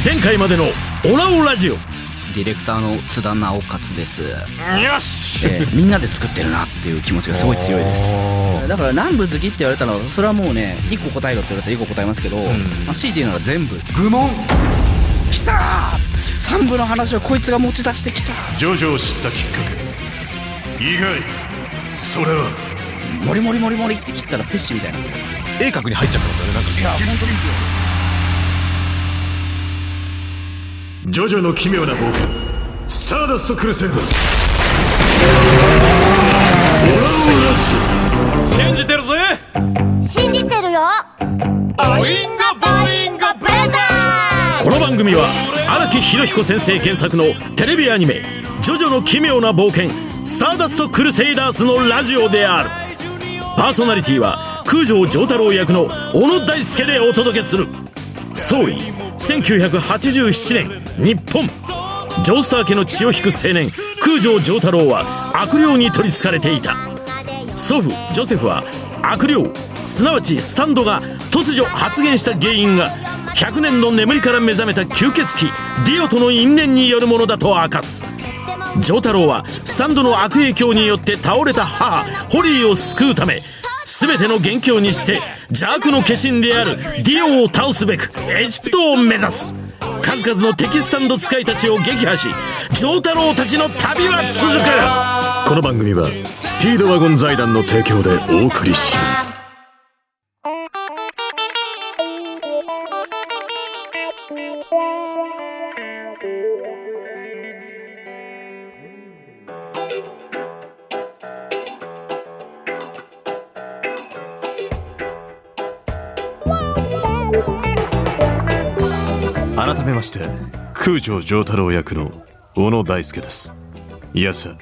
前回までのオラオラジオ。ディレクターの津田直勝です。よし、みんなで作ってるなっていう気持ちがすごい強いです。だから南部好きって言われたのはそれはもうね、1個答えろって言われたら1個答えますけど、強いて言うなら全部愚問きたー。3部の話をこいつが持ち出してきた。ジョジョを知ったきっかけ意外、それはモリモリモリモリって切ったらペッシみたいになってる。鋭角に入っちゃったんですよね、なんか。いや本当ですよ。ジョジョの奇妙な冒険、スターダストクルセイダーズ。オラオラジオ。信じてるぜ。信じてるよ。ボインゴボインゴブラザー。この番組は荒木博彦先生原作のテレビアニメ「ジョジョの奇妙な冒険スターダストクルセイダース」のラジオである。パーソナリティは空城城太郎役の小野大輔でお届けする。ストーリー、1987年日本。ジョースター家の血を引く青年空城城太郎は悪霊に取りつかれていた。祖父ジョセフは悪霊、すなわちスタンドが突如発現した原因が100年の眠りから目覚めた吸血鬼ディオとの因縁によるものだと明かす。城太郎はスタンドの悪影響によって倒れた母ホリーを救うため、全ての元凶にして邪悪の化身であるディオを倒すべくエジプトを目指す。数々の敵スタンド使いたちを撃破し、城太郎たちの旅は続く。この番組はスピードワゴン財団の提供でお送りします。改めまして空城城太郎役の小野大輔です。いやさ、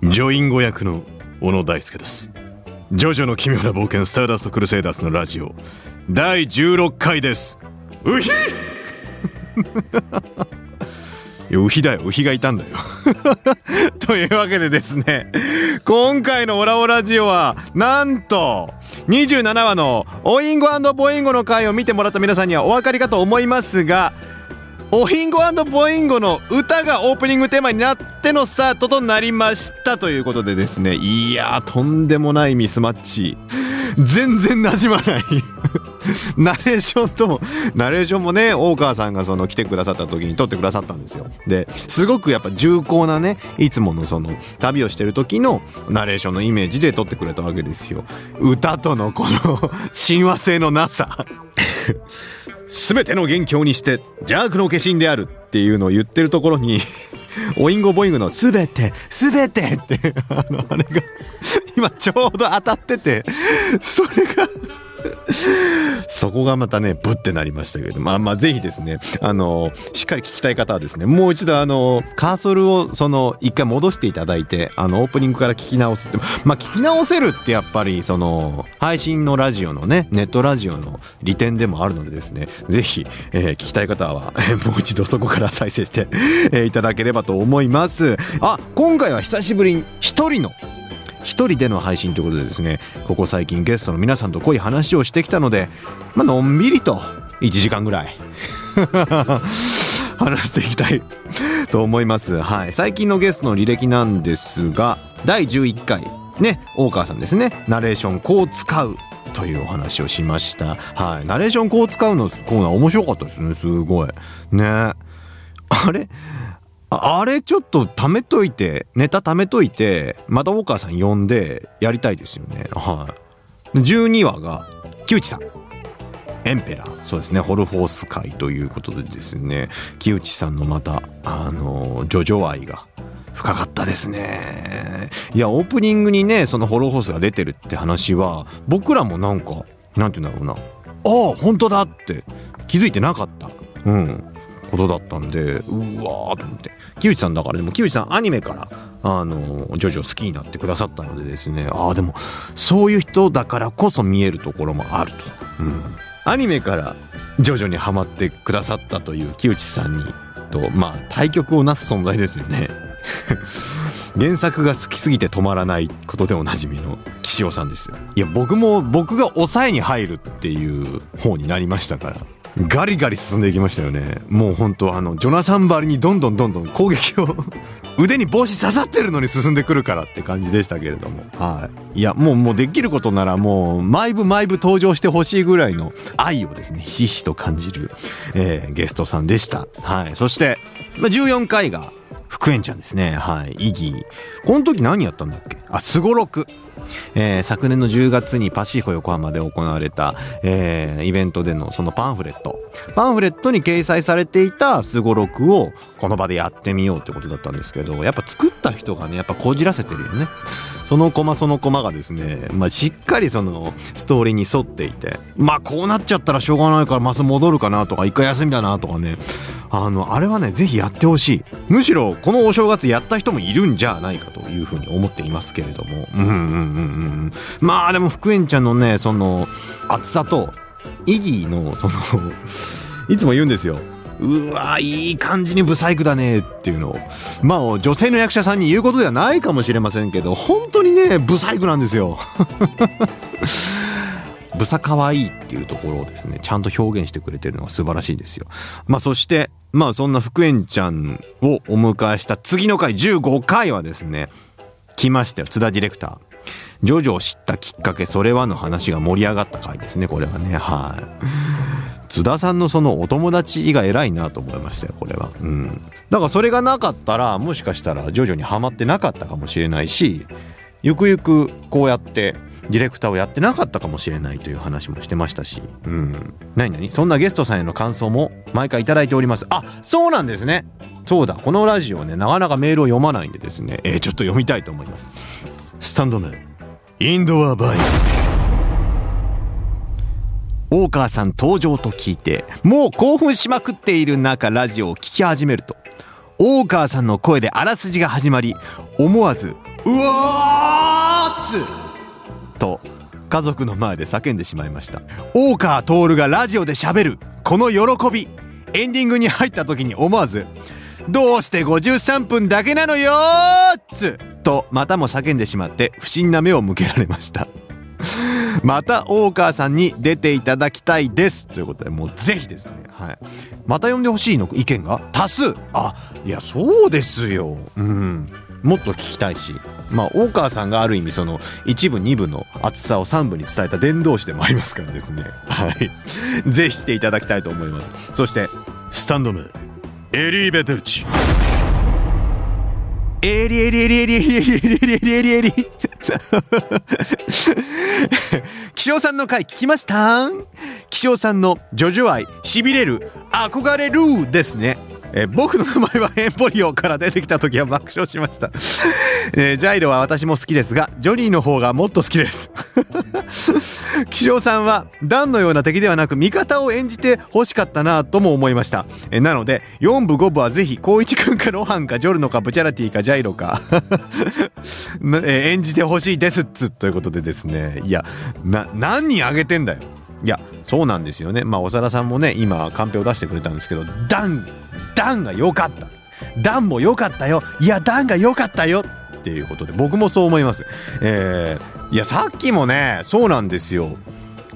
ジョインゴ役の小野大輔です。ジョジョの奇妙な冒険スターダストクルセイダースのラジオ第16回です。ウヒいや、ウヒだよ、ウヒがいたんだよというわけでですね、今回のオラオラジオはなんと27話のオインゴ&ボインゴの回を見てもらった皆さんにはお分かりかと思いますが、オインゴ&ボインゴの歌がオープニングテーマになってのスタートとなりましたということでですね、いやー、とんでもないミスマッチ、全然馴染まないナレーションもね、大川さんが来てくださった時に撮ってくださったんですよ。ですごくやっぱ重厚なね、いつもの旅をしてる時のナレーションのイメージで撮ってくれたわけですよ。歌とのこの親和性のなさ全ての元凶にして邪悪の化身であるっていうのを言ってるところにオインゴボインゴの全てってあれが今ちょうど当たってて、それがそこがまたねブッてなりましたけど、まあぜひですね、しっかり聞きたい方はですね、もう一度カーソルを一回戻していただいて、オープニングから聞き直すって、聞き直せるってやっぱり配信のラジオのね、ネットラジオの利点でもあるのでですね、ぜひ、聞きたい方は、もう一度そこから再生して、いただければと思います。今回は久しぶりに一人での配信ということでですね、ここ最近ゲストの皆さんと濃い話をしてきたので、のんびりと1時間ぐらい話していきたいと思います。はい、最近のゲストの履歴なんですが、第11回ね、大川さんですね、ナレーションこう使うというお話をしました。はい、ナレーションこう使うのコーナー面白かったですね。すごいね。あれちょっとネタ貯めといて、また大川さん呼んでやりたいですよね。はい。12話が木内さん、エンペラー、そうですね、ホルホース会ということでですね、木内さんのまたジョジョ愛が深かったですね。いや、オープニングにね、そのホルホースが出てるって話は僕らもなんて言うんだろうな、本当だって気づいてなかったことだったんで、うわーと思って。木内さんだから、でも木内さんアニメからジョジョ好きになってくださったのでですね、でもそういう人だからこそ見えるところもあると、アニメからジョジョにハマってくださったという木内さんにと、対極をなす存在ですよね原作が好きすぎて止まらないことでおなじみの岸尾さんですよ。いや、僕が抑えに入るっていう方になりましたから、ガリガリ進んでいきましたよね。もう本当ジョナサンばりにどんどん攻撃を腕に帽子刺さってるのに進んでくるからって感じでしたけれども、はい、いやもうできることならもう毎部登場してほしいぐらいの愛をですねひしひしと感じる、ゲストさんでした。はい、そして14回が福円ちゃんですね。はい、イギー、この時何やったんだっけ、スゴロク、昨年の10月にパシフィコ横浜で行われた、イベントでのそのパンフレットに掲載されていたスゴロクをこの場でやってみようってことだったんですけど、やっぱ作った人がねやっぱこじらせてるよね。そのコマがですね、しっかりそのストーリーに沿っていて、こうなっちゃったらしょうがないからマス戻るかなとか一回休みだなとかね、あれはねぜひやってほしい。むしろこのお正月やった人もいるんじゃないかというふうに思っていますけれども、でも福円ちゃんのねその熱さとイギーのそのいつも言うんですよ、うわいい感じにブサイクだねっていうのを、女性の役者さんに言うことではないかもしれませんけど、本当にねブサイクなんですよブサ可愛いっていうところをですねちゃんと表現してくれてるのが素晴らしいですよ。そしてそんな福円ちゃんをお迎えした次の回15回はですね来ましたよ、津田ディレクター。ジョジョを知ったきっかけそれはの話が盛り上がった回ですね、これはね。はい、津田さんのそのお友達が偉いなと思いましたよ、これは。だからそれがなかったらもしかしたらジョジョにはまってなかったかもしれないし、ゆくゆくこうやってディレクターをやってなかったかもしれないという話もしてましたし、そんなゲストさんへの感想も毎回いただいております。そうなんですね。そうだ、このラジオねなかなかメールを読まないんでですね、ちょっと読みたいと思います。スタンド名インドアバイ大川さん登場と聞いてもう興奮しまくっている中、ラジオを聞き始めると大川さんの声であらすじが始まり、思わずうわーっつと家族の前で叫んでしまいました。大川徹がラジオで喋るこの喜び、エンディングに入った時に思わずどうして53分だけなのよーっつとまたも叫んでしまって不審な目を向けられましたまた大川さんに出ていただきたいですということで、もうぜひですね、はい、また呼んでほしいの意見が多数。いやそうですよ、もっと聞きたいし、大川さんがある意味その1部2部の熱さを3部に伝えた伝道師でもありますからですね、はい、ぜひ来ていただきたいと思います。そしてスタンド名エリーベテルチ、エリエリエリエリエリエリエリエリエリエリエリ気象さんの回聞きました？気象さんのジョジョ愛しびれる憧れるですね。僕の名前はエンポリオから出てきた時は爆笑しましたジャイロは私も好きですがジョニーの方がもっと好きです気象さんはダンのような敵ではなく味方を演じて欲しかったなとも思いました。なので4部5部はぜひ光一くんかロハンかジョルノかブチャラティかジャイロか演じてほしいですっつということでですね、いや何人あげてんだよ。いやそうなんですよね。長田さんもね今カンペを出してくれたんですけど、ダンが良かった、ダンも良かったよ、いやダンが良かったよっていうことで僕もそう思います。いやさっきもねそうなんですよ、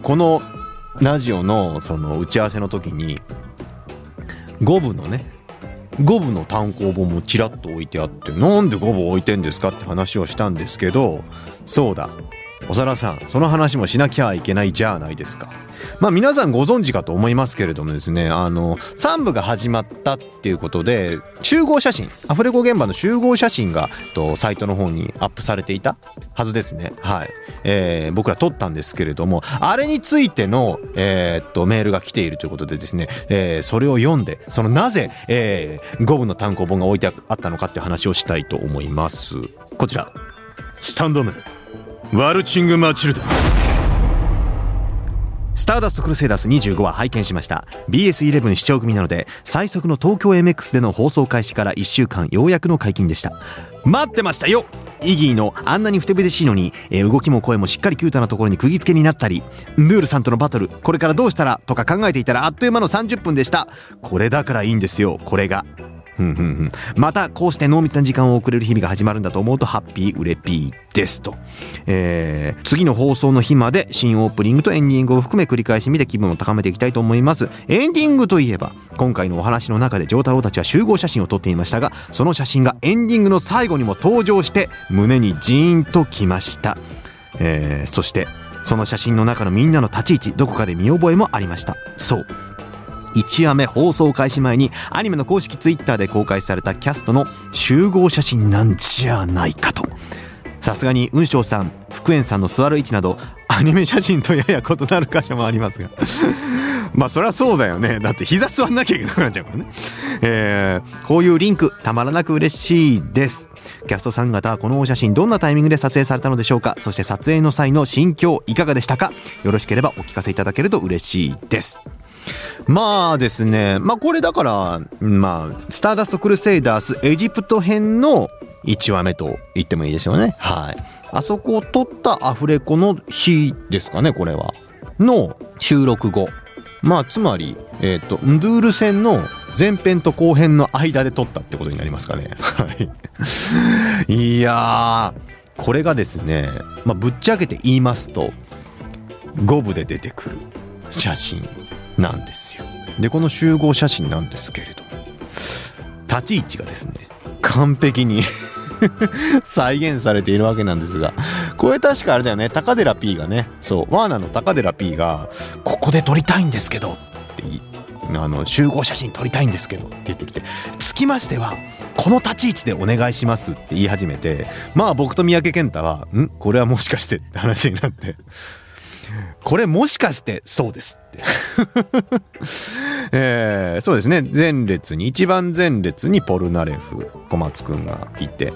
このラジオのその打ち合わせの時に5部の単行本もちらっと置いてあって、なんで5部置いてんですかって話をしたんですけど、そうだ長田さんその話もしなきゃいけないじゃないですか。皆さんご存知かと思いますけれどもですね、3部が始まったっていうことで集合写真、アフレコ現場の集合写真がサイトの方にアップされていたはずですね。はい、僕ら撮ったんですけれども、あれについての、メールが来ているということでですね、それを読んでなぜ、5部の単行本が置いてあったのかっていう話をしたいと思います。こちらスタンド名ワルチング・マチルダ、スターダストクルセイダース25話拝見しました。 BS11 視聴組なので最速の東京 MX での放送開始から1週間ようやくの解禁でした。待ってましたよ。イギーのあんなにふてぶてしいのに、動きも声もしっかりキュートなところに釘付けになったり、ヌールさんとのバトルこれからどうしたらとか考えていたらあっという間の30分でした。これだからいいんですよ、これがまたこうして濃密な時間を送れる日々が始まるんだと思うとハッピーうれぴーですと、次の放送の日まで新オープニングとエンディングを含め繰り返し見て気分を高めていきたいと思います。エンディングといえば今回のお話の中で丈太郎たちは集合写真を撮っていましたが、その写真がエンディングの最後にも登場して胸にジーンときました。そしてその写真の中のみんなの立ち位置、どこかで見覚えもありました。そう1話目放送開始前にアニメの公式ツイッターで公開されたキャストの集合写真なんじゃないかと。さすがに雲翔さん、福円さんの座る位置などアニメ写真とやや異なる箇所もありますがまあそりゃそうだよね。だって膝座んなきゃいけなくなっちゃうからね。こういうリンクたまらなく嬉しいです。キャストさん方はこのお写真どんなタイミングで撮影されたのでしょうか。そして撮影の際の心境いかがでしたか。よろしければお聞かせいただけると嬉しいです。まあですね、まあこれだからスターダストクルセイダースエジプト編の1話目と言ってもいいでしょうね。はい。あそこを撮ったアフレコの日ですかね、これはの収録後、まあつまりンドゥール戦の前編と後編の間で撮ったってことになりますかね。はいいやー、これがですね、まあぶっちゃけて言いますと5部で出てくる写真なんですよ。でこの集合写真なんですけれども、立ち位置がですね完璧に再現されているわけなんですが、これ確かあれだよね、高寺 P がね、そうワーナーの高寺 P がここで撮りたいんですけどって集合写真撮りたいんですけどって言ってきて、つきましてはこの立ち位置でお願いしますって言い始めて、まあ僕と三宅健太はこれはもしかしてって話になって、これもしかしてそうですってそうですね、前列に一番前列にポルナレフ小松くんがいて、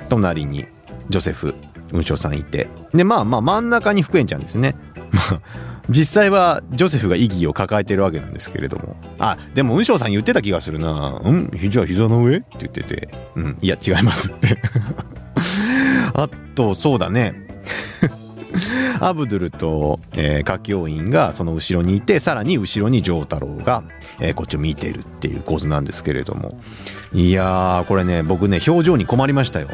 隣にジョセフ雲翔さんいて、でまあ真ん中に福円ちゃんですね。まあ実際はジョセフがイギーを抱えてるわけなんですけれども、でも雲翔さん言ってた気がするな。じゃあ膝の上って言ってて、いや違いますってあとそうだねアブドゥルと歌教員がその後ろにいて、さらに後ろに丈太郎が、こっちを見てるっていう構図なんですけれども、いやーこれね、僕ね表情に困りましたよ。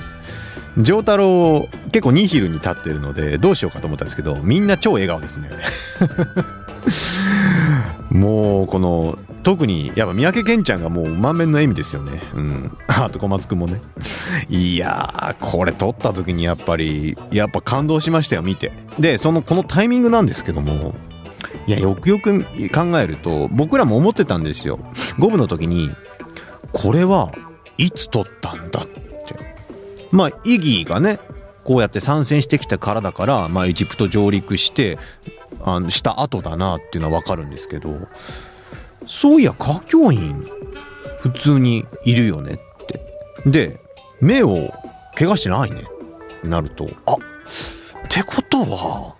丈太郎結構ニヒルに立ってるのでどうしようかと思ったんですけど、みんな超笑顔ですねもうこの特にやっぱ三宅健ちゃんがもう満面の笑みですよね。あと小松くんもね。いやーこれ撮った時にやっぱ感動しましたよ、見て。でこのタイミングなんですけども、いやよくよく考えると僕らも思ってたんですよ。5部の時にこれはいつ撮ったんだって。まあイギーがねこうやって参戦してきたからだから、エジプト上陸してした後だなっていうのは分かるんですけど、そういや歌教員普通にいるよねって。で目を怪我してないねってなると、ってことは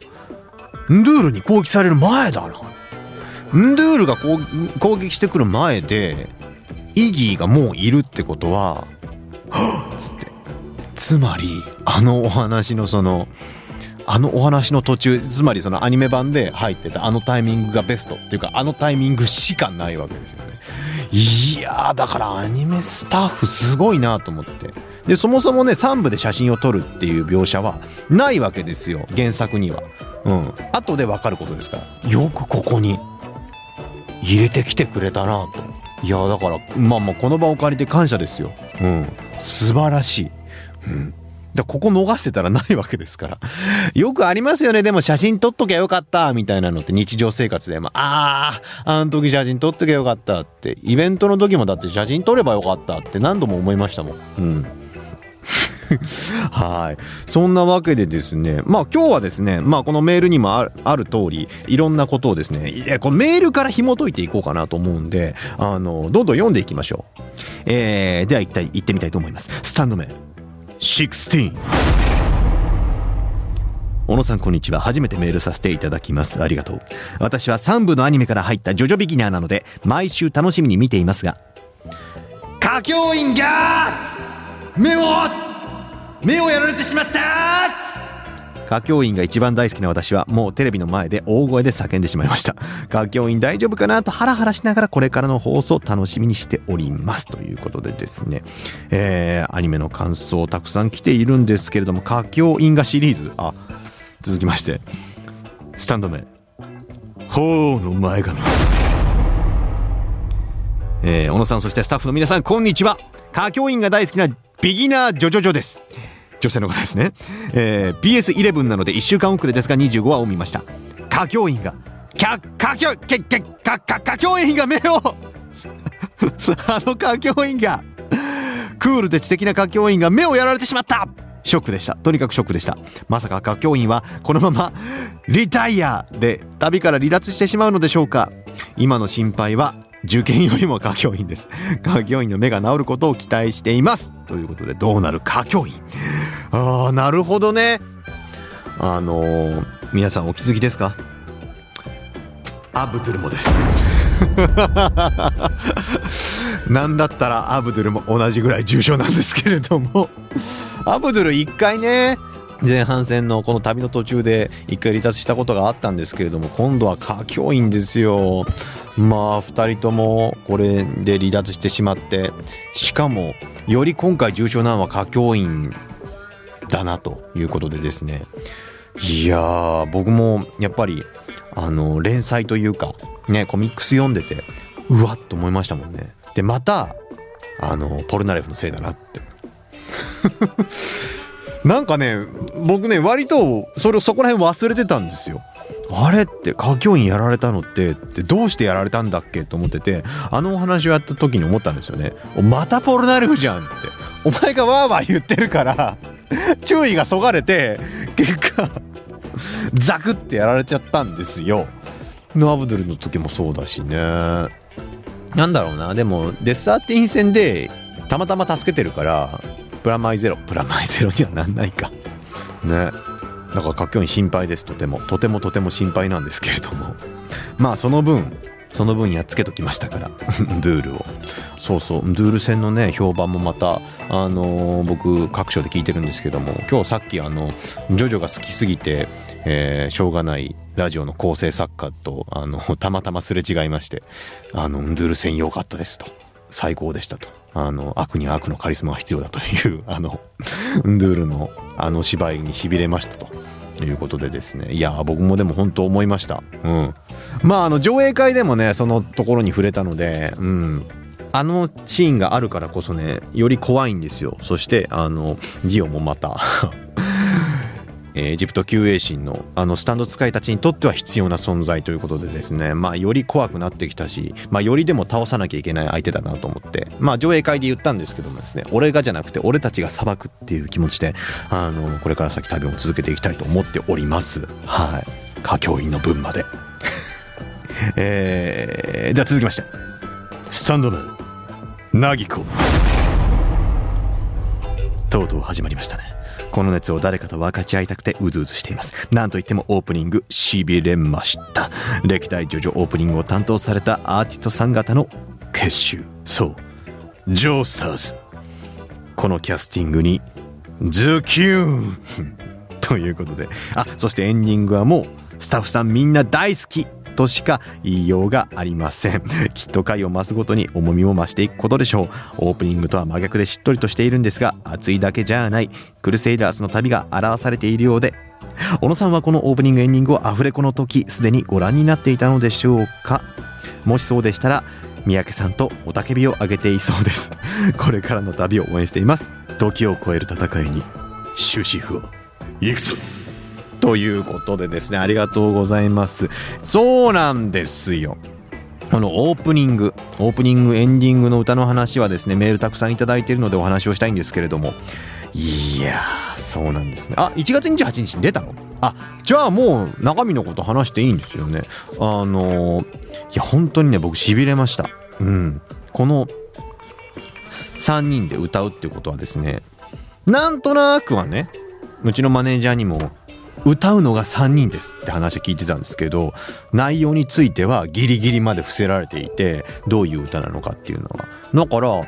ンドゥールに攻撃される前だな。ンドゥールが攻撃してくる前でイギーがもういるってことはつって、つまりお話のお話の途中、つまりそのアニメ版で入ってたタイミングがベストっていうか、タイミングしかないわけですよね。いやーだからアニメスタッフすごいなと思って。でそもそもね3部で写真を撮るっていう描写はないわけですよ、原作には。後で分かることですから、よくここに入れてきてくれたなと。いやだからこの場を借りて感謝ですよ。素晴らしい。だここ逃してたらないわけですから。よくありますよね。でも写真撮っときゃよかったみたいなのって日常生活であの時写真撮っときゃよかったって、イベントの時もだって写真撮ればよかったって何度も思いましたもん。はい、そんなわけでですね、今日はですね、このメールにもある通りいろんなことをですね、このメールから紐解いていこうかなと思うんで、どんどん読んでいきましょう。では一体行ってみたいと思います。スタンドメール16。小野さんこんにちは。初めてメールさせていただきます。ありがとう。私は3部のアニメから入ったジョジョビギナーなので毎週楽しみに見ていますが、歌教員が目をやられてしまった歌教員が一番大好きな私はもうテレビの前で大声で叫んでしまいました。歌教員大丈夫かなとハラハラしながらこれからの放送楽しみにしておりますということでですね、アニメの感想たくさん来ているんですけれども、歌教員がシリーズ、続きましてスタンド名ほうの前髪、小野さん、そしてスタッフの皆さんこんにちは。歌教員が大好きなビギナージョジョジョです。女性の方ですね。BS11 なので1週間遅れですが25話を見ました。歌教員が歌教員が目を歌教員がクールで知的な歌教員が目をやられてしまった。ショックでした。とにかくショックでした。まさか歌教員はこのままリタイアで旅から離脱してしまうのでしょうか。今の心配は受験よりも歌教員です。歌教員の目が治ることを期待していますということで、どうなる歌教員。なるほどね。皆さんお気づきですか。アブドゥルもですなんだったらアブドゥルも同じぐらい重症なんですけれどもアブドゥル一回ね、前半戦のこの旅の途中で一回離脱したことがあったんですけれども、今度は歌教員ですよ。2人ともこれで離脱してしまって、しかもより今回重症なのは歌教員だなということでですね、いやー、僕もやっぱり連載というかね、コミックス読んでてうわっと思いましたもんね。でまたポルナレフのせいだなってなんかね、僕ね割とそこら辺忘れてたんですよ。あれって歌教員やられたのってどうしてやられたんだっけと思ってて、お話をやった時に思ったんですよね。またポルナレフじゃんって、お前がワーワー言ってるから注意がそがれて結果ザクってやられちゃったんですよ。アブドゥルの時もそうだしね。なんだろうな、でもデス13戦でたまたま助けてるからプラマイゼロにはなんないかね。だから歌教員心配です。とても心配なんですけれども、その分やっつけときましたからドゥールを。そうドゥール戦のね評判もまた僕各所で聞いてるんですけども、今日さっきジョジョが好きすぎて、しょうがないラジオの構成作家とたまたますれ違いまして、ドゥール戦良かったですと、最高でしたと、悪には悪のカリスマが必要だというドゥールの芝居にしびれましたということでですね、いや僕もでも本当思いました。上映会でもねそのところに触れたので、シーンがあるからこそねより怖いんですよ。そしてディオもまたエジプト救衛神のスタンド使いたちにとっては必要な存在ということでですね、より怖くなってきたし、よりでも倒さなきゃいけない相手だなと思って、上映会で言ったんですけどもですね、俺がじゃなくて俺たちが裁くっていう気持ちでこれから先旅も続けていきたいと思っております。はい、歌教員の分まででは続きましてスタンドのナギコ、とうとう始まりましたね。この熱を誰かと分かち合いたくてうずうずしています。なんといってもオープニングしびれました。歴代ジョジョオープニングを担当されたアーティストさん方の結集、そうジョースターズ。このキャスティングにズキューンということで、そしてエンディングはもうスタッフさんみんな大好きとしか言いようがありません。きっと回を増すごとに重みも増していくことでしょう。オープニングとは真逆でしっとりとしているんですが、熱いだけじゃないクルセイダースの旅が表されているようで、小野さんはこのオープニングエンディングをアフレコの時すでにご覧になっていたのでしょうか。もしそうでしたら三宅さんと雄たけびを上げていそうです。これからの旅を応援しています。時を超える戦いに終止符を行くぞということでですね、ありがとうございます。そうなんですよ。このオープニングエンディングの歌の話はですね、メールたくさんいただいているのでお話をしたいんですけれども、いやーそうなんですね。1月28日に出たの？じゃあもう中身のこと話していいんですよね。いや本当にね僕痺れました。この3人で歌うっていうことはですね、なんとなくはね、うちのマネージャーにも歌うのが3人ですって話を聞いてたんですけど、内容についてはギリギリまで伏せられていて、どういう歌なのかっていうのはだから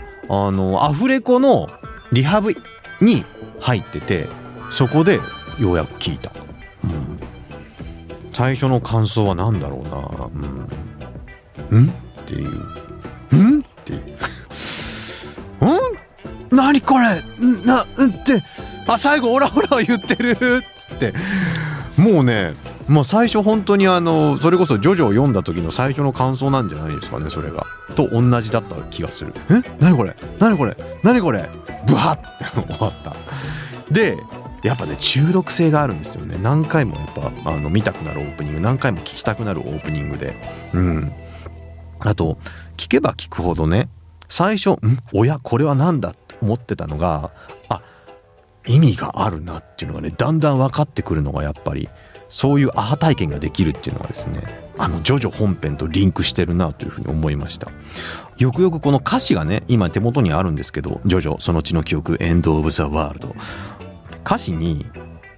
アフレコのリハブに入ってて、そこでようやく聞いた最初の感想は何だろうな、っていうっていう何これって最後オラオラ言ってるっつって、もうね、最初本当にそれこそジョジョを読んだ時の最初の感想なんじゃないですかね、それがと同じだった気がする。何これブハって終わった。でやっぱね、中毒性があるんですよね。何回もやっぱ見たくなるオープニング、何回も聞きたくなるオープニングで、あと聞けば聞くほどね、最初おやこれはなんだって思ってたのが、意味があるなっていうのがね、だんだん分かってくるのが、やっぱりそういうアハ体験ができるっていうのがですね、ジョジョ本編とリンクしてるなというふうに思いました。よくよくこの歌詞がね、今手元にあるんですけど、ジョジョその血の記憶エンドオブザワールド、歌詞に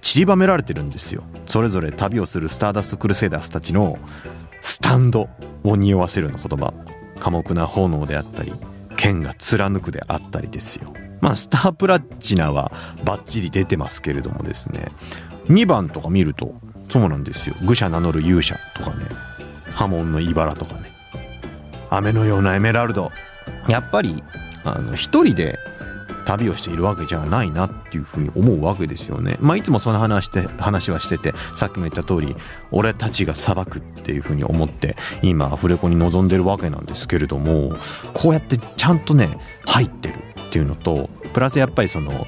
散りばめられてるんですよ。それぞれ旅をするスターダストクルセイダースたちのスタンドを匂わせるような言葉、寡黙な炎であったり、剣が貫くであったりですよ。スタープラチナはバッチリ出てますけれどもですね、2番とか見るとそうなんですよ。愚者名乗る勇者とかね、波紋の茨とかね、雨のようなエメラルド。やっぱり一人で旅をしているわけじゃないなっていうふうに思うわけですよね。いつもその話はしてて、さっきも言った通り俺たちが裁くっていうふうに思って今アフレコに臨んでるわけなんですけれども、こうやってちゃんとね入ってるっていうのと、プラスやっぱりその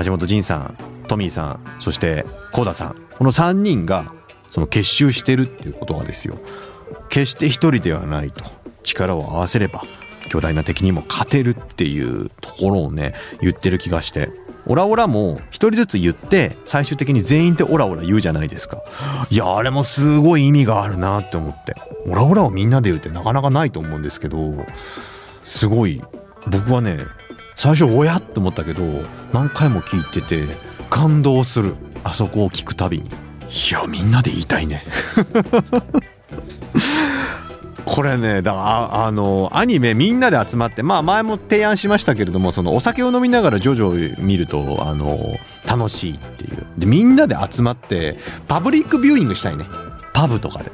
橋本仁さん、トミーさん、そしてコーダさん、この3人がその結集してるっていうことがですよ、決して一人ではないと、力を合わせれば巨大な敵にも勝てるっていうところをね言ってる気がして、オラオラも一人ずつ言って最終的に全員でオラオラ言うじゃないですか。いやあれもすごい意味があるなって思って、オラオラをみんなで言うってなかなかないと思うんですけど、すごい僕はね最初おやって思ったけど、何回も聞いてて感動する。あそこを聞くたびに、いやみんなで言いたいねこれね、だからアニメみんなで集まって、前も提案しましたけれども、そのお酒を飲みながらジョジョを見ると楽しいっていう。でみんなで集まってパブリックビューイングしたいね。パブとかで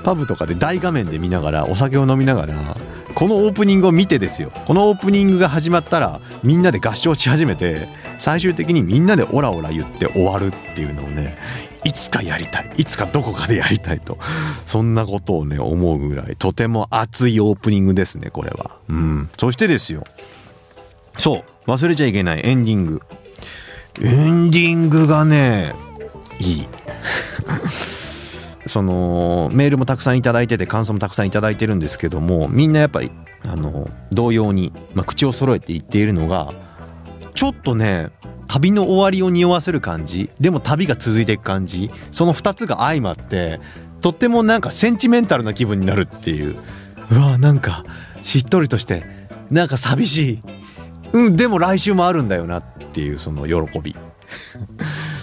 パブとかで大画面で見ながら、お酒を飲みながらこのオープニングを見てですよ、このオープニングが始まったらみんなで合唱し始めて、最終的にみんなでオラオラ言って終わるっていうのをね、いつかやりたい、いつかどこかでやりたいと、そんなことをね思うぐらいとても熱いオープニングですね、これは。そしてですよ、そう忘れちゃいけないエンディング。エンディングがねいいそのメールもたくさんいただいてて、感想もたくさんいただいてるんですけども、みんなやっぱり同様に、口を揃えて言っているのが、ちょっとね旅の終わりを匂わせる感じでも旅が続いていく感じ、その2つが相まってとってもなんかセンチメンタルな気分になるっていう。なんかしっとりとしてなんか寂しい、でも来週もあるんだよなっていうその喜び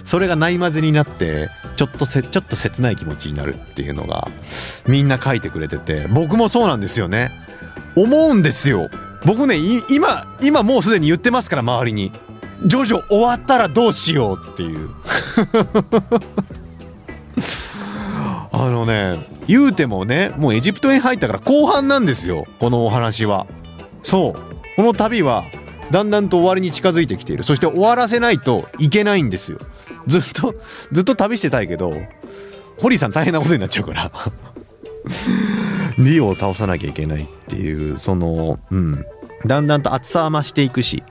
それがないまぜになってちょっと切ない気持ちになるっていうのがみんな書いてくれてて、僕もそうなんですよね。思うんですよ。僕ね今もうすでに言ってますから、周りにジョジョ終わったらどうしようっていう言うてもね、もうエジプトに入ったから後半なんですよ、このお話は。そう、この旅はだんだんと終わりに近づいてきている。そして終わらせないといけないんですよ。ずっと旅してたいけど、ホリーさん大変なことになっちゃうからリオを倒さなきゃいけないっていう、そのだんだんと厚さは増していくし、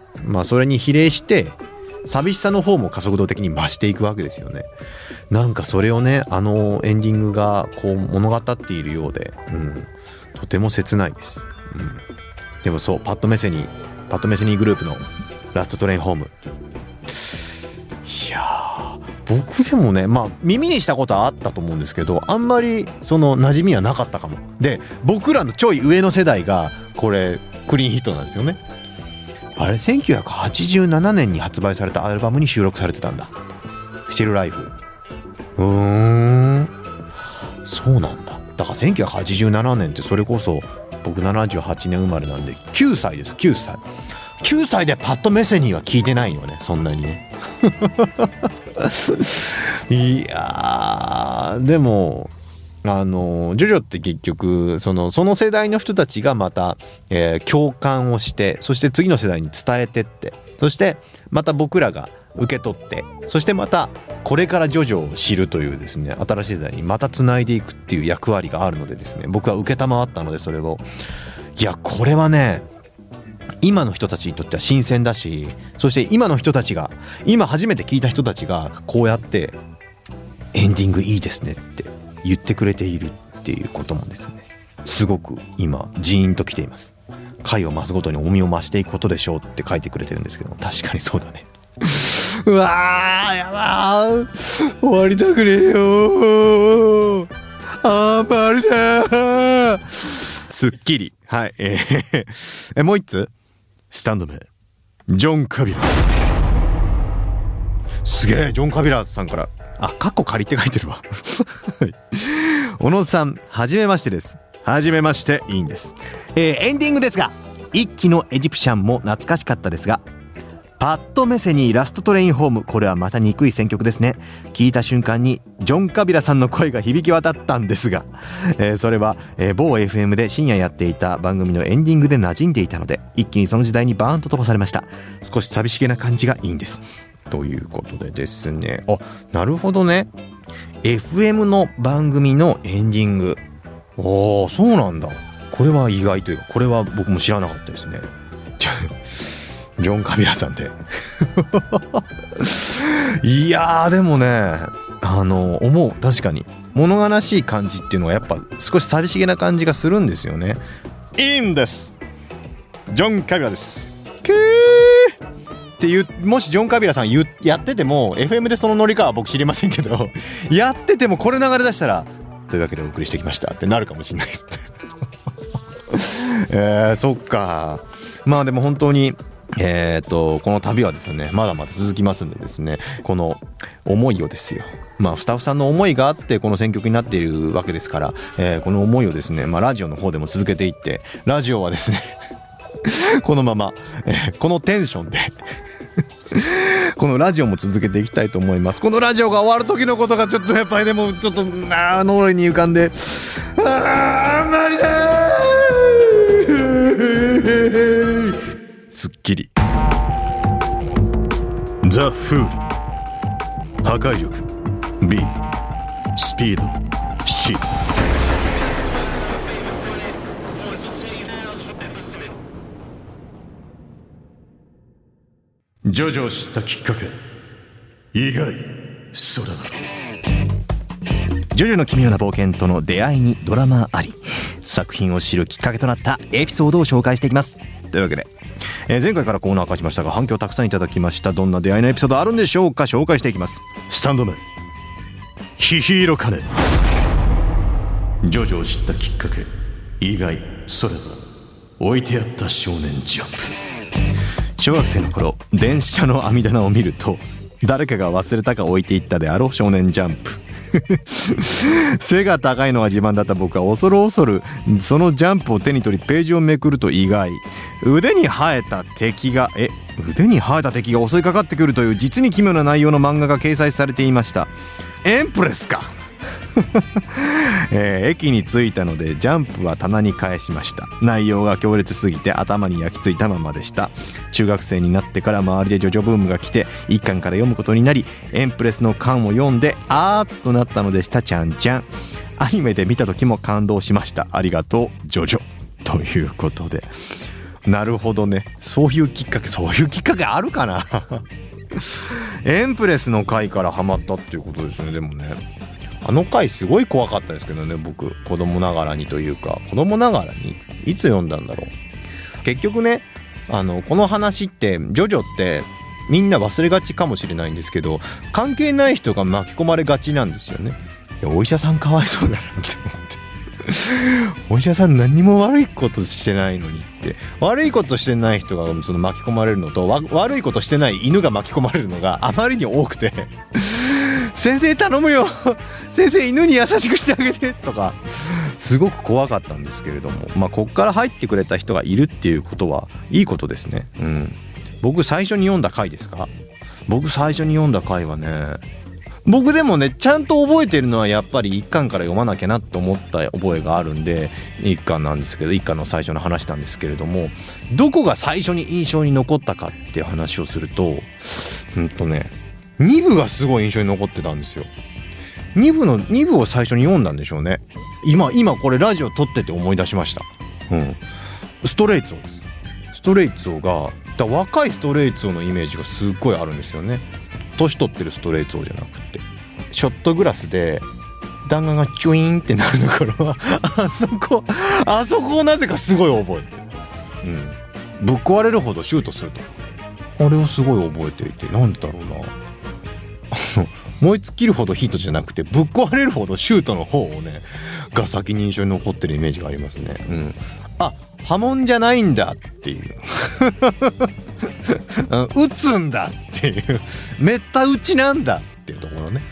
それに比例して寂しさの方も加速度的に増していくわけですよね。なんかそれをね、エンディングがこう物語っているようで、とても切ないです。でもそう、パッドメセニーグループのラストトレインホーム、いや僕でもね、耳にしたことはあったと思うんですけど、あんまりその馴染みはなかったかも。で僕らのちょい上の世代がこれクリーンヒットなんですよね。あれ1987年に発売されたアルバムに収録されてたんだ、スチルライフ。そうなんだ。だから1987年ってそれこそ僕78年生まれなんで9歳です。9歳でパッドメセニーは聞いてないよね、そんなにねいやでもジョジョって結局その世代の人たちがまた、共感をして、そして次の世代に伝えてって、そしてまた僕らが受け取って、そしてまたこれからジョジョを知るというですね、新しい世代にまたつないでいくっていう役割があるのでですね、僕は承ったので、それをいやこれはね今の人たちにとっては新鮮だし、そして今の人たちが今初めて聞いた人たちがこうやってエンディングいいですねって言ってくれているっていうこともですね、すごく今ジーンときています。回を増すごとに重みを増していくことでしょうって書いてくれてるんですけども、確かにそうだね。うわーやだー、終わりたくねえよー、終わりだー、すっきり。はい、もう一つスタンド名ジョン・カビラ。すげえ、ジョン・カビラさんからカッコ仮って書いてるわ小野さんはじめましてです。はじめまして、いいんです。エンディングですが、一期のエジプシャンも懐かしかったですが、パッドメセニーラストトレインホーム、これはまた憎い選曲ですね。聞いた瞬間にジョン・カビラさんの声が響き渡ったんですが、それは、某 FM で深夜やっていた番組のエンディングで馴染んでいたので、一気にその時代にバーンと飛ばされました。少し寂しげな感じがいいんですということでですね。なるほどね、 FM の番組のエンディング、そうなんだ。これは意外というか、これは僕も知らなかったですね。ジョン・カビラさんでいやーでもね、思う、確かに物悲しい感じっていうのはやっぱ少し寂しげな感じがするんですよね。いいんです、ジョン・カビラです、っていう、もしジョン・カビラさんやってても FM でそのノリかは僕知りませんけどやっててもこれ流れ出したら、というわけでお送りしてきましたってなるかもしれないですそっか。まあでも本当にこの旅はですね、まだまだ続きますんでですね、この思いをですよ、スタッフさんの思いがあってこの選曲になっているわけですから、この思いをですね、ラジオの方でも続けていって、ラジオはですねこのまま、このテンションでこのラジオも続けていきたいと思います。このラジオが終わる時のことがちょっとやっぱりでもちょっと脳裏に浮かんで、無理だーすっきり。ザ・フール、破壊力 B、 スピード C。 ジョジョを知ったきっかけ、意外それだろ。ジョジョの奇妙な冒険との出会いにドラマあり、作品を知るきっかけとなったエピソードを紹介していきます。というわけで、前回からコーナー化しましたが反響たくさんいただきました。どんな出会いのエピソードあるんでしょうか。紹介していきます。スタンド名ヒヒーロカネ。ジョジョを知ったきっかけ、意外それは置いてあった少年ジャンプ。小学生の頃、電車の網棚を見ると誰かが忘れたか置いていったであろう少年ジャンプ背が高いのが自慢だった僕は恐る恐るそのジャンプを手に取りページをめくると、意外、腕に生えた敵が襲いかかってくるという実に奇妙な内容の漫画が掲載されていました。エンプレスか駅に着いたのでジャンプは棚に返しました。内容が強烈すぎて頭に焼き付いたままでした。中学生になってから周りでジョジョブームが来て1巻から読むことになり、エンプレスの巻を読んであーっとなったのでした。ちゃんちゃん、アニメで見た時も感動しました。ありがとうジョジョということで。なるほどね、そういうきっかけあるかなエンプレスの回からハマったっていうことですね。でもね、あの回すごい怖かったですけどね、僕子供ながらにというか、子供ながらにいつ読んだんだろう。結局ね、この話ってジョジョってみんな忘れがちかもしれないんですけど、関係ない人が巻き込まれがちなんですよね。いや、お医者さんかわいそうだなって思ってお医者さん何も悪いことしてないのにって、悪いことしてない人がその巻き込まれるのと、悪いことしてない犬が巻き込まれるのがあまりに多くて先生頼むよ先生犬に優しくしてあげてとか、すごく怖かったんですけれども、こっから入ってくれた人がいるっていうことはいいことですね。僕最初に読んだ回ですか、僕最初に読んだ回はね、僕でもねちゃんと覚えてるのはやっぱり1巻から読まなきゃなって思った覚えがあるんで1巻なんですけど、1巻の最初の話なんですけれども、どこが最初に印象に残ったかっていう話をすると2部がすごい印象に残ってたんですよ。2部を最初に読んだんでしょうね。今これラジオ撮ってて思い出しました。ストレイツォーです。ストレイツォーが若いストレイツォーのイメージがすっごいあるんですよね。年取ってるストレイツォーじゃなくて、ショットグラスで弾丸がチュイーンってなるところはあそこをなぜかすごい覚えてる、ぶっ壊れるほどシュートすると、あれをすごい覚えていて、なんでだろうな燃え尽きるほどヒットじゃなくてぶっ壊れるほどシュートの方をねが先に印象に残ってるイメージがありますね。あ、波紋じゃないんだっていう打つんだっていうめった打ちなんだっていうところね。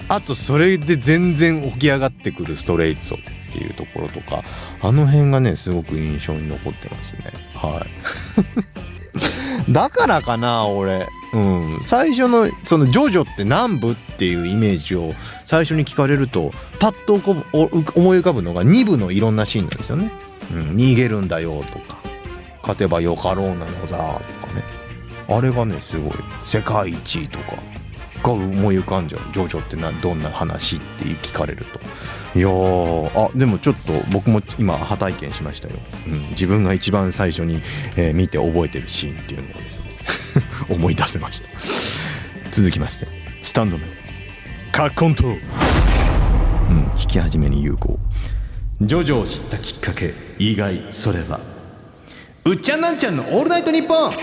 あとそれで全然起き上がってくるストレイツォっていうところとか、あの辺がねすごく印象に残ってますね。だからかな俺、最初のそのジョジョって南部っていうイメージを最初に聞かれるとパッと思い浮かぶのが2部のいろんなシーンなんですよね。逃げるんだよとか、勝てばよかろうなのだとかね、あれがねすごい世界一とかが思い浮かんじゃう。ジョジョってどんな話って聞かれると、いやー、でもちょっと僕も今初体験しましたよ。自分が一番最初に、見て覚えてるシーンっていうのをですね思い出せました。続きましてスタンドメンカッコント、聞き始めに有効。ジョジョを知ったきっかけ、意外それはうっちゃんなんちゃんのオールナイトニッポン。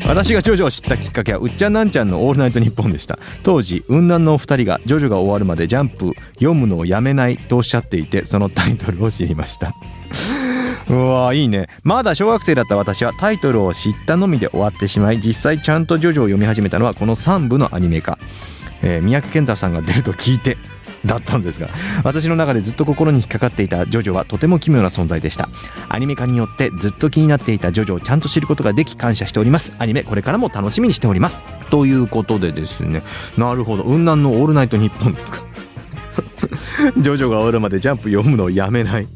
私がジョジョを知ったきっかけはうっちゃんなんちゃんのオールナイトニッポンでした。当時雲南のお二人がジョジョが終わるまでジャンプ読むのをやめないとおっしゃっていて、そのタイトルを知りましたうわーいいね。まだ小学生だった私はタイトルを知ったのみで終わってしまい、実際ちゃんとジョジョを読み始めたのはこの3部のアニメ化、三宅健太さんが出ると聞いてだったんですが、私の中でずっと心に引っかかっていたジョジョはとても奇妙な存在でした。アニメ化によってずっと気になっていたジョジョをちゃんと知ることができ感謝しております。アニメこれからも楽しみにしております、ということでですね。なるほど、雲南のオールナイトニッポンですかジョジョが終わるまでジャンプ読むのをやめない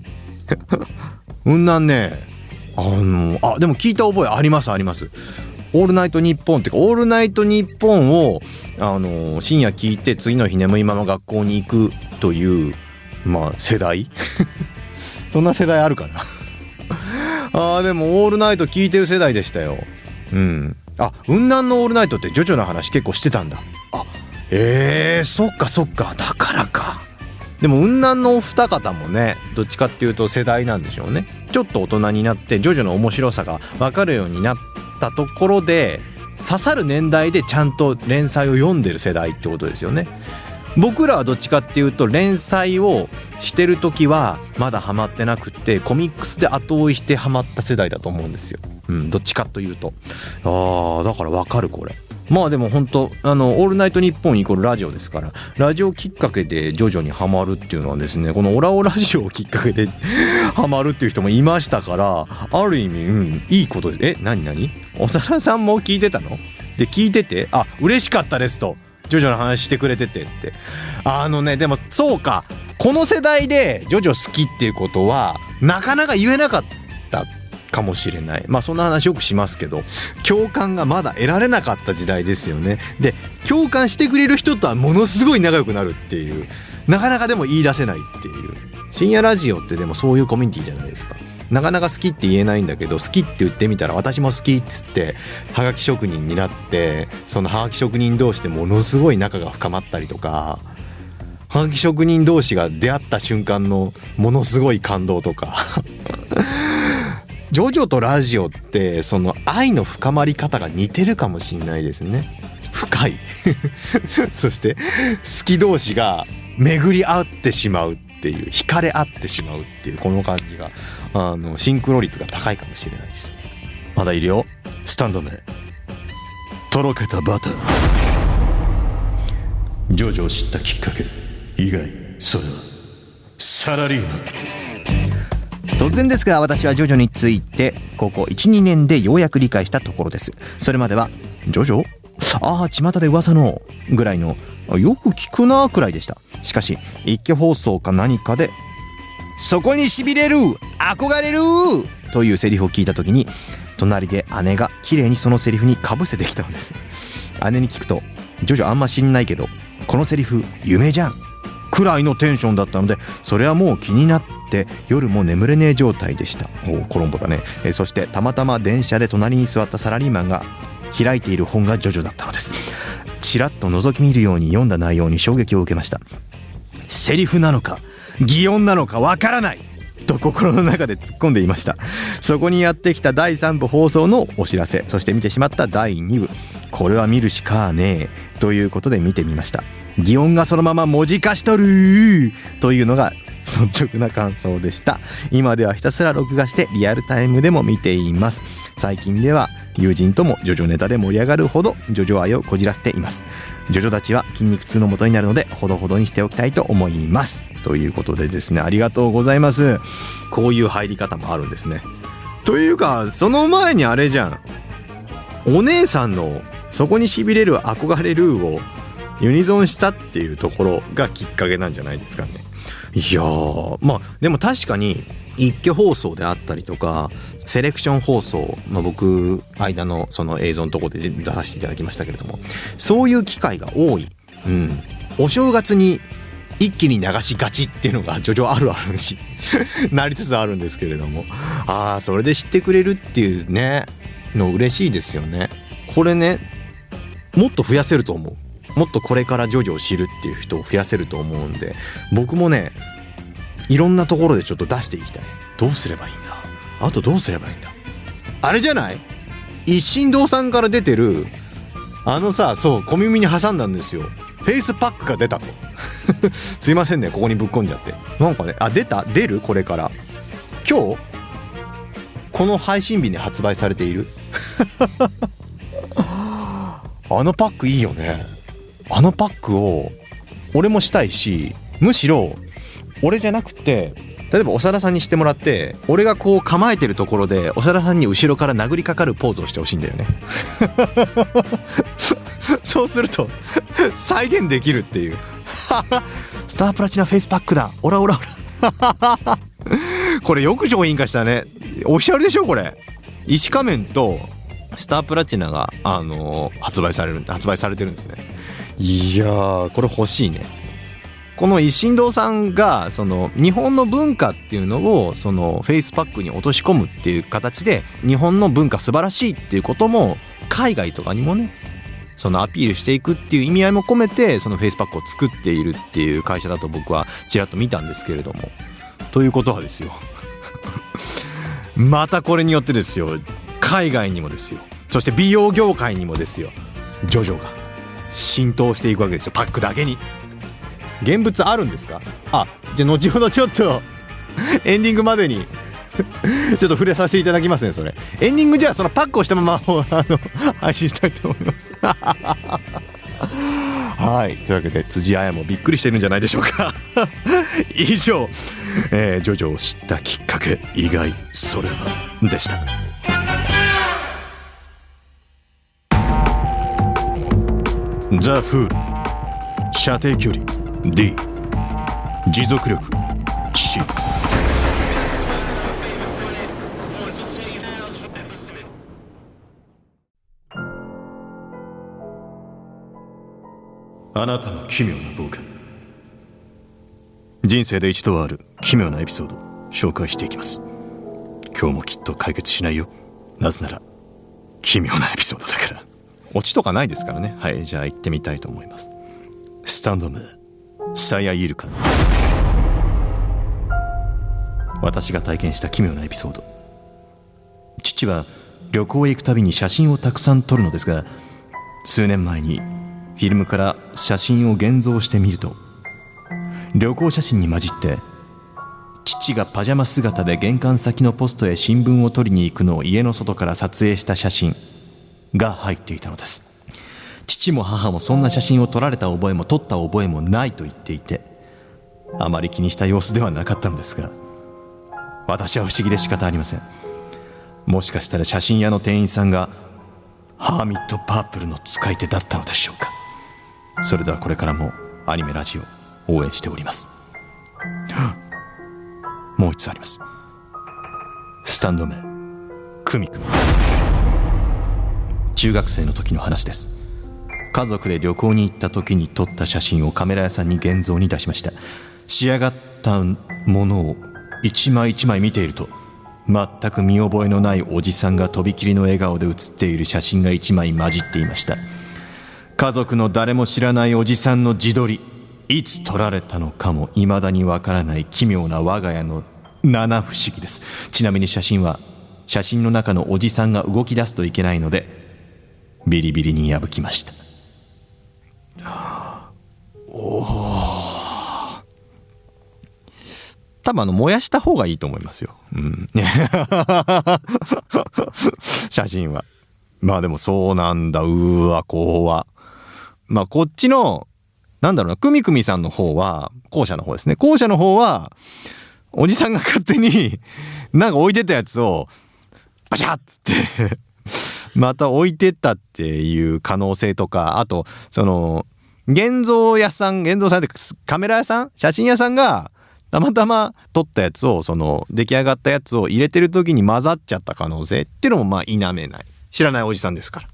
雲南ね、でも聞いた覚えあります。オールナイトニッポンっていうか、オールナイトニッポンを深夜聞いて次の日眠いまま学校に行くという世代そんな世代あるかなでもオールナイト聞いてる世代でしたよ。雲南のオールナイトってジョジョの話結構してたんだ。そっかだからか。でも雲南のお二方もね、どっちかっていうと世代なんでしょうね。ちょっと大人になってジョジョの面白さが分かるようになったところで、刺さる年代でちゃんと連載を読んでる世代ってことですよね。僕らはどっちかっていうと連載をしてる時はまだハマってなくってコミックスで後追いしてハマった世代だと思うんですよ。どっちかというとだから分かるこれ。でも本当オールナイトニッポンイコールラジオですから、ラジオきっかけでジョジョにハマるっていうのはですね、このオラオラジオをきっかけでハマるっていう人もいましたから、ある意味、いいことです。何おさらさんも聞いてたので、聞いてて嬉しかったですと、ジョジョの話してくれててって。でもそうか、この世代でジョジョ好きっていうことはなかなか言えなかったかもしれない。そんな話よくしますけど、共感がまだ得られなかった時代ですよね。で、共感してくれる人とはものすごい仲良くなるっていう、なかなかでも言い出せないっていう。深夜ラジオってでもそういうコミュニティじゃないですか。なかなか好きって言えないんだけど、好きって言ってみたら私も好きっつってはがき職人になって、そのはがき職人同士でものすごい仲が深まったりとか、はがき職人同士が出会った瞬間のものすごい感動とかジョジョとラジオってその愛の深まり方が似てるかもしれないですね。深いそして好き同士が巡り合ってしまうっていう、惹かれ合ってしまうっていう、この感じがシンクロ率が高いかもしれないですね。まだいるよ。スタンド名とろけたバター。ジョジョを知ったきっかけ、意外それはサラリーマン。突然ですが、私はジョジョについて高校 1,2 年でようやく理解したところです。それまではジョジョああ巷で噂のぐらいのよく聞くなくらいでした。しかし一挙放送か何かでそこにしびれる憧れるというセリフを聞いた時に隣で姉が綺麗にそのセリフにかぶせてきたのです。姉に聞くとジョジョあんま知んないけどこのセリフ夢じゃんくらいのテンションだったのでそれはもう気になって夜も眠れねえ状態でした。コロンボだね。そしてたまたま電車で隣に座ったサラリーマンが開いている本がジョジョだったのです。ちらっと覗き見るように読んだ内容に衝撃を受けました。セリフなのか擬音なのかわからないと心の中で突っ込んでいました。そこにやってきた第3部放送のお知らせ、そして見てしまった第2部、これは見るしかねえということで見てみました。擬音がそのまま文字化しとるというのが率直な感想でした。今ではひたすら録画してリアルタイムでも見ています。最近では友人ともジョジョネタで盛り上がるほどジョジョ愛をこじらせています。ジョジョたちは筋肉痛の元になるのでほどほどにしておきたいと思いますということでですね、ありがとうございます。こういう入り方もあるんですね。というかその前にあれじゃん、お姉さんのそこにしびれる憧れるをユニゾンしたっていうところがきっかけなんじゃないですかね。いやー、まあでも確かに一挙放送であったりとかセレクション放送、僕間のその映像のところで出させていただきましたけれども、そういう機会が多い、お正月に一気に流しがちっていうのがジョジョあるあるになりつつあるんですけれども、それで知ってくれるっていうねの嬉しいですよね。これねもっと増やせると思う。もっとこれからジョジョを知るっていう人を増やせると思うんで、僕もねいろんなところでちょっと出していきたい。どうすればいいんだ、あとどうすればいいんだ、あれじゃない、一心堂さんから出てるそう小耳に挟んだんですよ、フェイスパックが出たとすいませんねここにぶっ込んじゃって。なんかね出るこれから今日この配信日に発売されているあのパックいいよね。あのパックを俺もしたいし、むしろ俺じゃなくて例えば長田さんにしてもらって俺がこう構えてるところで長田さんに後ろから殴りかかるポーズをしてほしいんだよねそうすると再現できるっていうスタープラチナフェイスパックだ、オラオラオラこれよく上品化したね。オフィシャルでしょこれ。石仮面とスタープラチナが、発売されてるんですね。いやーこれ欲しいね。この一心堂さんがその日本の文化っていうのをそのフェイスパックに落とし込むっていう形で日本の文化素晴らしいっていうことも海外とかにもねそのアピールしていくっていう意味合いも込めてそのフェイスパックを作っているっていう会社だと僕はちらっと見たんですけれども、ということはですよまたこれによってですよ海外にもですよ、そして美容業界にもですよジョジョが浸透していくわけですよ。パックだけに現物あるんですか。じゃあ後ほどちょっとエンディングまでにちょっと触れさせていただきますね。それエンディングじゃあそのパックをしたまま配信したいと思いますはい、というわけで辻彩もびっくりしてるんじゃないでしょうか以上、ジョジョを知ったきっかけ意外それはでした。ザ・フール射程距離 D 持続力 C。 あなたの奇妙な冒険、人生で一度はある奇妙なエピソードを紹介していきます。今日もきっと解決しないよ、なぜなら奇妙なエピソードだから。オチとかないですからね。はい、じゃあ行ってみたいと思います。スタンド名サヤイルカ。私が体験した奇妙なエピソード。父は旅行へ行くたびに写真をたくさん撮るのですが、数年前にフィルムから写真を現像してみると、旅行写真に混じって父がパジャマ姿で玄関先のポストへ新聞を取りに行くのを家の外から撮影した写真が入っていたのです。父も母もそんな写真を撮られた覚えも撮った覚えもないと言っていて、あまり気にした様子ではなかったのですが、私は不思議で仕方ありません。もしかしたら写真屋の店員さんがハーミットパープルの使い手だったのでしょうか。それではこれからもアニメラジオ応援しております。もう一つあります。スタンド名クミクミ。中学生の時の話です。家族で旅行に行った時に撮った写真をカメラ屋さんに現像に出しました。仕上がったものを一枚一枚見ていると、全く見覚えのないおじさんがとびきりの笑顔で写っている写真が一枚混じっていました。家族の誰も知らないおじさんの自撮り、いつ撮られたのかも未だにわからない奇妙な我が家の七不思議です。ちなみに写真は写真の中のおじさんが動き出すといけないのでビリビリに破きました。多分燃やした方がいいと思いますよ、写真は。まあでもそうなんだ。わ怖。まあこっちのなんだろうな、クミクミさんの方は、後者の方ですね。後者の方はおじさんが勝手になんか置いてたやつをバシャッつってまた置いてったっていう可能性とか、あとその現像さんってカメラ屋さん、写真屋さんがたまたま撮ったやつを、その出来上がったやつを入れてる時に混ざっちゃった可能性っていうのもまあ否めない。知らないおじさんですから、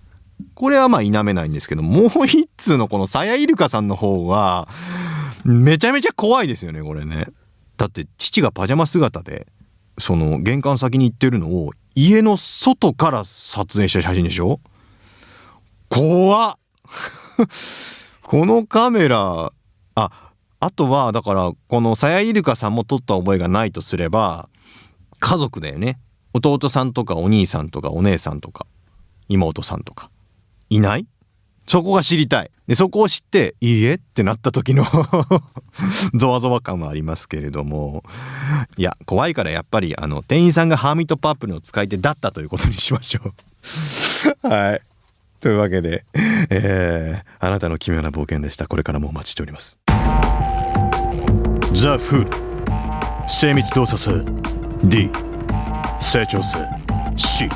これはまあ否めないんですけど、もう一通のこのサヤイルカさんの方はめちゃめちゃ怖いですよね、これね。だって父がパジャマ姿でその玄関先に行ってるのを家の外から撮影した写真でしょ。怖っこのカメラ、あとはだからこのサヤイルカさんも撮った覚えがないとすれば、家族だよね。弟さんとかお兄さんとかお姉さんとか妹さんとかいない？そこが知りたい。でそこを知っていいえってなった時のゾワゾワ感はありますけれども、いや怖いからやっぱり店員さんがハーミットパープルの使い手だったということにしましょうはい、というわけで、あなたの奇妙な冒険でした。これからもお待ちしております。ザ・フール、精密動作性 D、 成長性 C。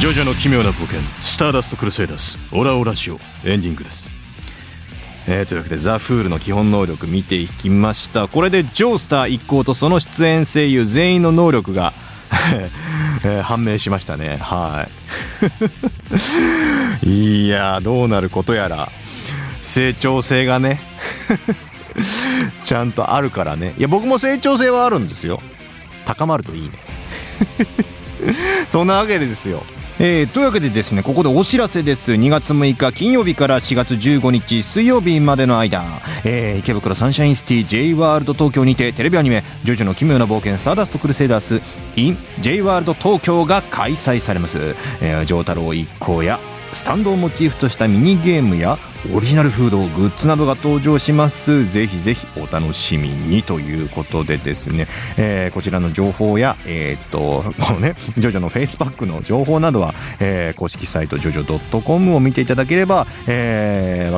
ジョジョの奇妙な冒険スターダストクルセイダースオラオラジオエンディングです。というわけでザ・フールの基本能力見ていきました。これでジョースター一行とその出演声優全員の能力が判明しましたね。はいいやどうなることやら。成長性がねちゃんとあるからね。いや僕も成長性はあるんですよ。高まるといいねそんなわけでですよ、というわけでですね、ここでお知らせです。2月6日金曜日から4月15日水曜日までの間、池袋サンシャインシティ J ワールド東京にてテレビアニメジョジョの奇妙な冒険スターダストクルセイダース in J ワールド東京が開催されます。丈太郎一行やスタンドをモチーフとしたミニゲームやオリジナルフードグッズなどが登場します。ぜひぜひお楽しみにということでですね、こちらの情報やこのねジョジョのフェイスパックの情報などは、公式サイト jojo.com を見ていただければわ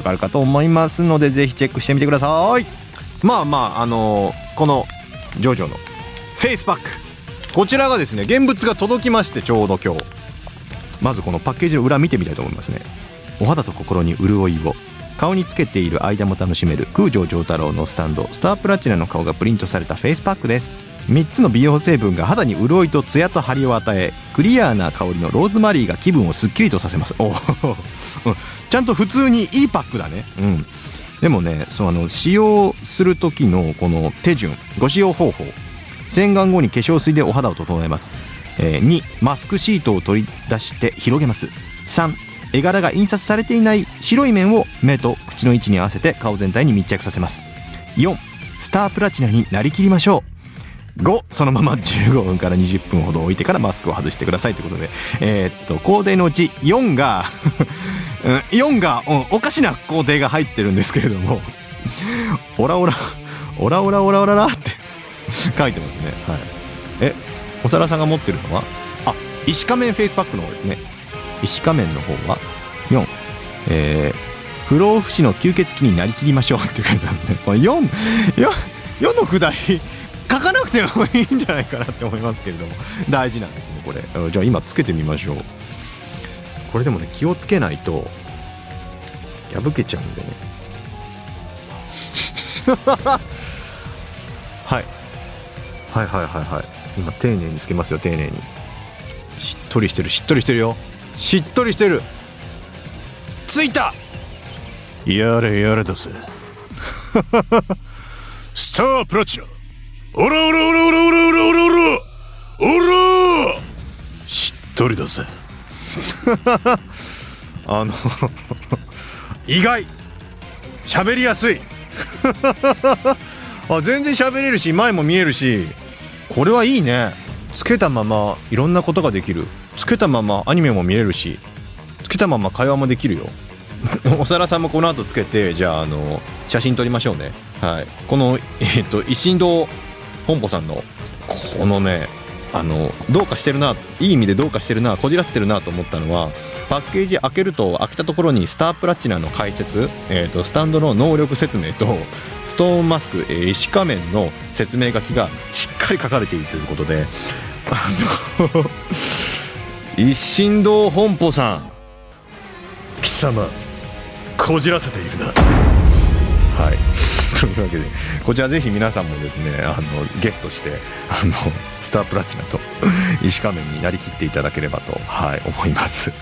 かるかと思いますので、ぜひチェックしてみてください。このジョジョのフェイスパック、こちらがですね現物が届きまして、ちょうど今日まずこのパッケージの裏見てみたいと思いますね。お肌と心に潤いを、顔につけている間も楽しめる空城丈太郎のスタンド、スタープラチナの顔がプリントされたフェイスパックです。3つの美容成分が肌に潤いとツヤと張りを与え、クリアーな香りのローズマリーが気分をすっきりとさせます。ちゃんと普通にいいパックだね。でもね、使用する時のこの手順、ご使用方法、洗顔後に化粧水でお肌を整えます。2、マスクシートを取り出して広げます。3、絵柄が印刷されていない白い面を目と口の位置に合わせて顔全体に密着させます。4、スタープラチナになりきりましょう。5、そのまま15分から20分ほど置いてからマスクを外してくださいということで、工程のうち4が4が、おかしな工程が入ってるんですけれどもオラオラオラオラオラオラって書いてますね。はい。長田さんが持ってるのは石仮面フェイスパックの方ですね。石仮面の方は4、不老不死の吸血鬼になりきりましょうって書いてあるんで、これ4のくだり書かなくてもいいんじゃないかなって思いますけれども、大事なんですねこれ。じゃあ今つけてみましょう。これでもね、気をつけないと破けちゃうんでねはい今丁寧につけますよ。丁寧にしっとりしてるよ。しっとりしてる。ついた。やれやれだぜスタープラチナ、オラしっとりだぜ意外喋りやすい全然喋れるし、前も見えるし、これはいいね。つけたままいろんなことができる。つけたままアニメも見れるし、つけたまま会話もできるよおさらさんもこの後つけて、じゃあ写真撮りましょうね。はい、この一心堂本舗さんのこのね、どうかしてるな、いい意味でどうかしてるな、こじらせてるなと思ったのは、パッケージ開けると、開けたところにスタープラチナの解説、スタンドの能力説明とストーンマスク、石仮面の説明書きがしっかり書かれているということで、一心堂本舗さん、貴様こじらせているな。はいというわけで、こちらぜひ皆さんもですね、ゲットしてスタープラチナと石仮面になりきっていただければと、思います、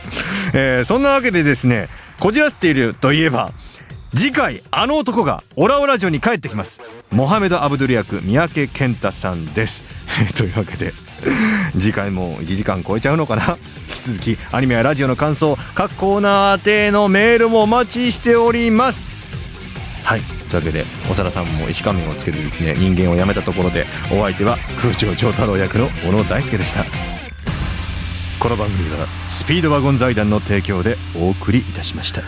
そんなわけでですね、こじらせているといえば、次回あの男がオラオラ城に帰ってきます。モハメド・アブドゥル役三宅健太さんですというわけで、次回も1時間超えちゃうのかな。引き続きアニメやラジオの感想、各コーナー宛てのメールもお待ちしております。はい、というわけで、長田さんも石仮面をつけてですね、人間を辞めたところで、お相手は空長長太郎役の小野大輔でした。この番組はスピードワゴン財団の提供でお送りいたしました。